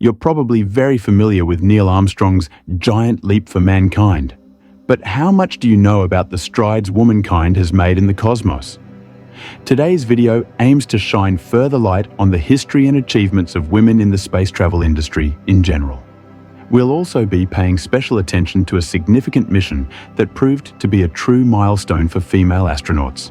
You're probably very familiar with Neil Armstrong's giant leap for mankind. But how much do you know about the strides womankind has made in the cosmos? Today's video aims to shine further light on the history and achievements of women in the space travel industry in general. We'll also be paying special attention to a significant mission that proved to be a true milestone for female astronauts.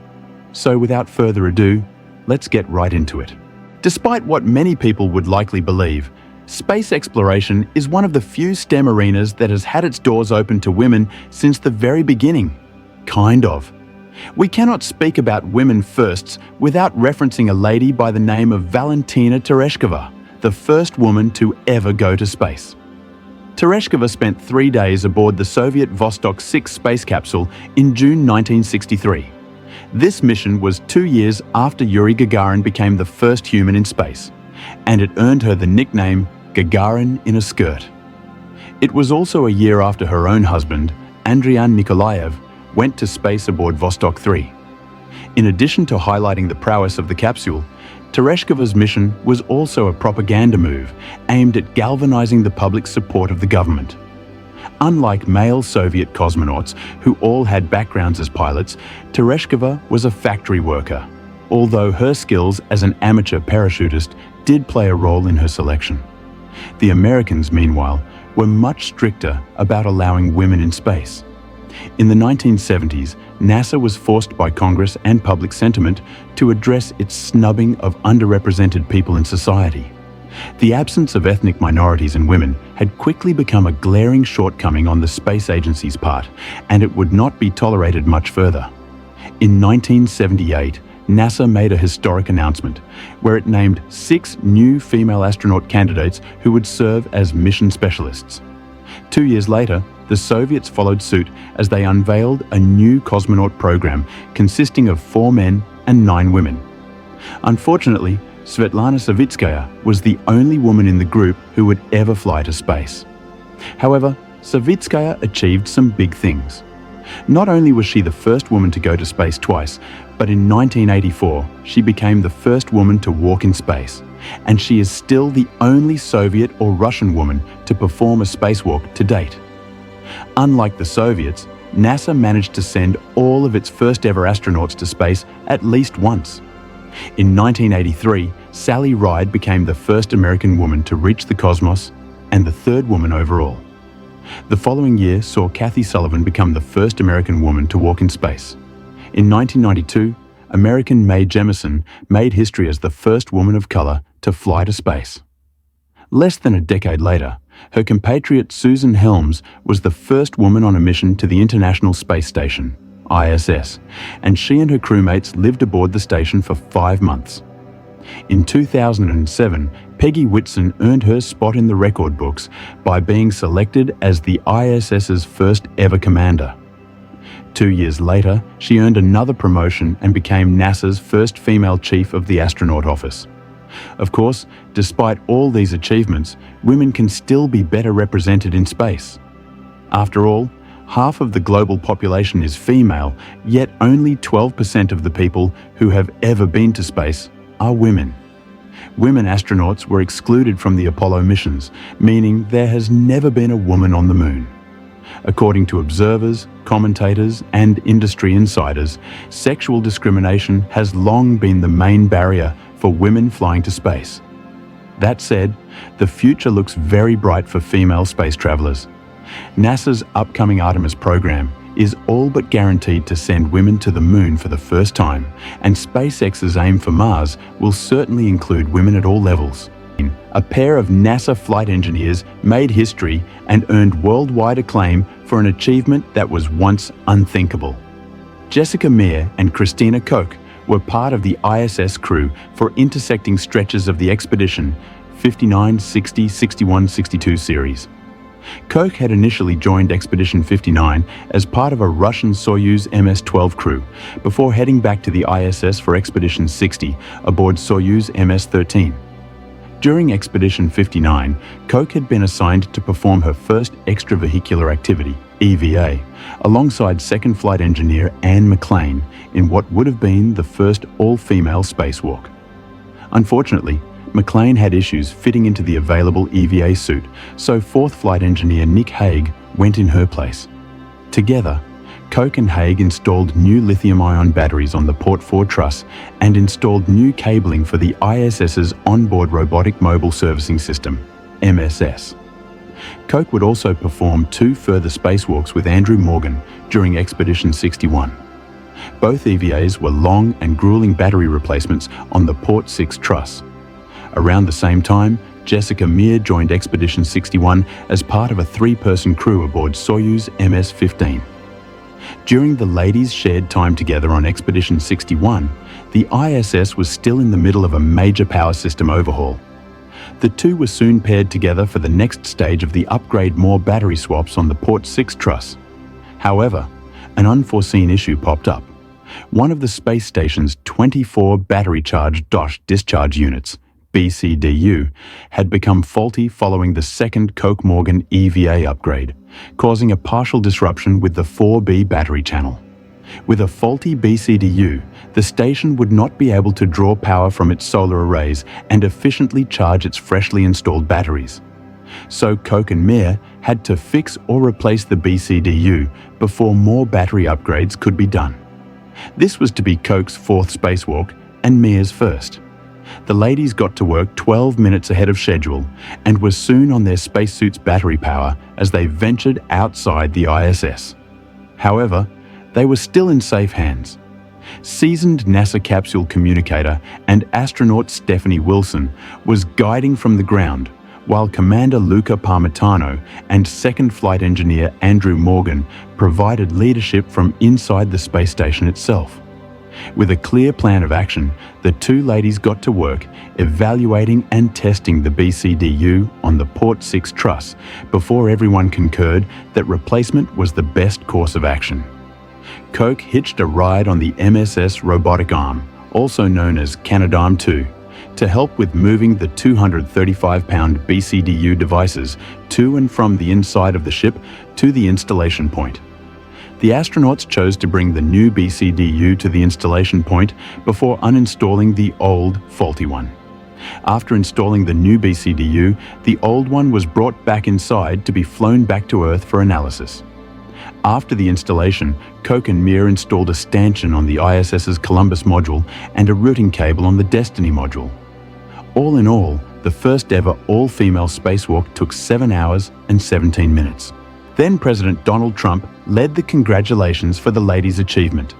So without further ado, let's get right into it. Despite what many people would likely believe, space exploration is one of the few STEM arenas that has had its doors open to women since the very beginning. Kind of. We cannot speak about women firsts without referencing a lady by the name of Valentina Tereshkova, the first woman to ever go to space. Tereshkova spent 3 days aboard the Soviet Vostok 6 space capsule in June 1963. This mission was 2 years after Yuri Gagarin became the first human in space, and it earned her the nickname Gagarin in a skirt. It was also a year after her own husband, Andrian Nikolaev, went to space aboard Vostok 3. In addition to highlighting the prowess of the capsule, Tereshkova's mission was also a propaganda move aimed at galvanizing the public's support of the government. Unlike male Soviet cosmonauts, who all had backgrounds as pilots, Tereshkova was a factory worker, although her skills as an amateur parachutist did play a role in her selection. The Americans, meanwhile, were much stricter about allowing women in space. In the 1970s, NASA was forced by Congress and public sentiment to address its snubbing of underrepresented people in society. The absence of ethnic minorities and women had quickly become a glaring shortcoming on the space agency's part, and it would not be tolerated much further. In 1978, NASA made a historic announcement where it named 6 new female astronaut candidates who would serve as mission specialists. 2 years later, the Soviets followed suit as they unveiled a new cosmonaut program consisting of 4 men and 9 women. Unfortunately, Svetlana Savitskaya was the only woman in the group who would ever fly to space. However, Savitskaya achieved some big things. Not only was she the first woman to go to space twice, but in 1984, she became the first woman to walk in space, and she is still the only Soviet or Russian woman to perform a spacewalk to date. Unlike the Soviets, NASA managed to send all of its first-ever astronauts to space at least once. In 1983, Sally Ride became the first American woman to reach the cosmos and the third woman overall. The following year saw Kathy Sullivan become the first American woman to walk in space. In 1992, American Mae Jemison made history as the first woman of color to fly to space. Less than a decade later, her compatriot Susan Helms was the first woman on a mission to the International Space Station, ISS, and she and her crewmates lived aboard the station for 5 months. In 2007, Peggy Whitson earned her spot in the record books by being selected as the ISS's first ever commander. 2 years later, she earned another promotion and became NASA's first female chief of the astronaut office. Of course, despite all these achievements, women can still be better represented in space. After all, half of the global population is female, yet only 12% of the people who have ever been to space are women. Women astronauts were excluded from the Apollo missions, meaning there has never been a woman on the moon. According to observers, commentators, and industry insiders, sexual discrimination has long been the main barrier for women flying to space. That said, the future looks very bright for female space travelers. NASA's upcoming Artemis program is all but guaranteed to send women to the moon for the first time, and SpaceX's aim for Mars will certainly include women at all levels. A pair of NASA flight engineers made history and earned worldwide acclaim for an achievement that was once unthinkable. Jessica Meir and Christina Koch were part of the ISS crew for intersecting stretches of the expedition 59, 60, 61, 62 series. Koch had initially joined Expedition 59 as part of a Russian Soyuz MS-12 crew before heading back to the ISS for Expedition 60 aboard Soyuz MS-13. During Expedition 59, Koch had been assigned to perform her first extravehicular activity, EVA, alongside second flight engineer Anne McClain in what would have been the first all-female spacewalk. Unfortunately, McLean had issues fitting into the available EVA suit, so fourth flight engineer Nick Hague went in her place. Together, Koch and Hague installed new lithium-ion batteries on the Port 4 truss and installed new cabling for the ISS's onboard robotic mobile servicing system, MSS. Koch would also perform 2 further spacewalks with Andrew Morgan during Expedition 61. Both EVAs were long and grueling battery replacements on the Port 6 truss. Around the same time, Jessica Meir joined Expedition 61 as part of a 3-person crew aboard Soyuz MS-15. During the ladies' shared time together on Expedition 61, the ISS was still in the middle of a major power system overhaul. The two were soon paired together for the next stage of the upgrade more battery swaps on the Port 6 truss. However, an unforeseen issue popped up. One of the space station's 24 battery-charged discharge units, BCDU, had become faulty following the second Koch-Morgan EVA upgrade, causing a partial disruption with the 4B battery channel. With a faulty BCDU, the station would not be able to draw power from its solar arrays and efficiently charge its freshly installed batteries. So Koch and Meir had to fix or replace the BCDU before more battery upgrades could be done. This was to be Koch's 4th spacewalk and Meir's 1st. The ladies got to work 12 minutes ahead of schedule and were soon on their spacesuit's battery power as they ventured outside the ISS. However, they were still in safe hands. Seasoned NASA capsule communicator and astronaut Stephanie Wilson was guiding from the ground, while Commander Luca Parmitano and second flight engineer Andrew Morgan provided leadership from inside the space station itself. With a clear plan of action, the two ladies got to work evaluating and testing the BCDU on the Port 6 truss before everyone concurred that replacement was the best course of action. Koch hitched a ride on the MSS robotic arm, also known as Canadarm2, to help with moving the 235-pound BCDU devices to and from the inside of the ship to the installation point. The astronauts chose to bring the new BCDU to the installation point before uninstalling the old, faulty one. After installing the new BCDU, the old one was brought back inside to be flown back to Earth for analysis. After the installation, Koch and Meir installed a stanchion on the ISS's Columbus module and a routing cable on the Destiny module. All in all, the first ever all-female spacewalk took 7 hours and 17 minutes. Then President Donald Trump led the congratulations for the ladies' achievement.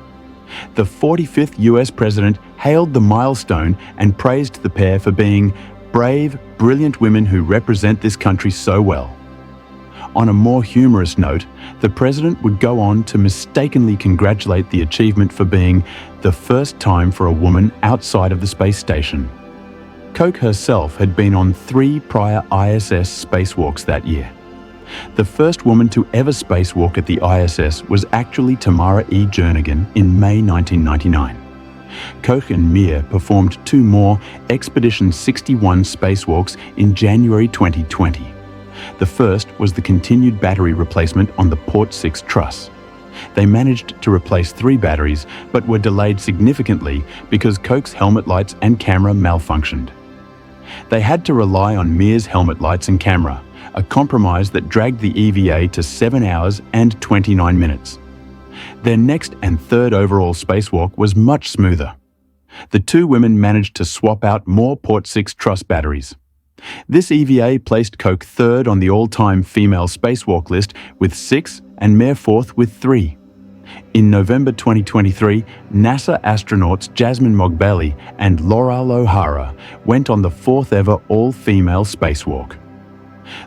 The 45th US president hailed the milestone and praised the pair for being brave, brilliant women who represent this country so well. On a more humorous note, the president would go on to mistakenly congratulate the achievement for being the first time for a woman outside of the space station. Koch herself had been on 3 prior ISS spacewalks that year. The first woman to ever spacewalk at the ISS was actually Tamara E. Jernigan in May 1999. Koch and Meir performed 2 more Expedition 61 spacewalks in January 2020. The first was the continued battery replacement on the Port 6 truss. They managed to replace 3 batteries, but were delayed significantly because Koch's helmet lights and camera malfunctioned. They had to rely on Meir's helmet lights and camera, a compromise that dragged the EVA to 7 hours and 29 minutes. Their next and third overall spacewalk was much smoother. The 2 women managed to swap out more Port 6 truss batteries. This EVA placed Koch 3rd on the all-time female spacewalk list with 6 and Meir 4th with 3. In November 2023, NASA astronauts Jasmine Mogbelli and Laurel O'Hara went on the 4th ever all-female spacewalk.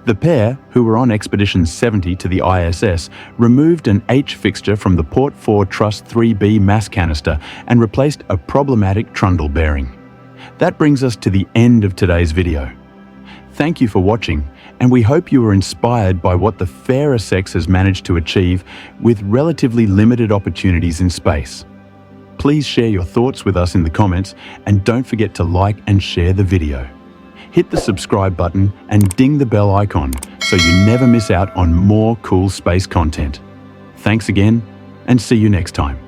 The pair, who were on Expedition 70 to the ISS, removed an H fixture from the Port 4 Truss 3B mass canister and replaced a problematic trundle bearing. That brings us to the end of today's video. Thank you for watching, and we hope you were inspired by what the fairer sex has managed to achieve with relatively limited opportunities in space. Please share your thoughts with us in the comments, and don't forget to like and share the video. Hit the subscribe button and ding the bell icon so you never miss out on more cool space content. Thanks again, and see you next time.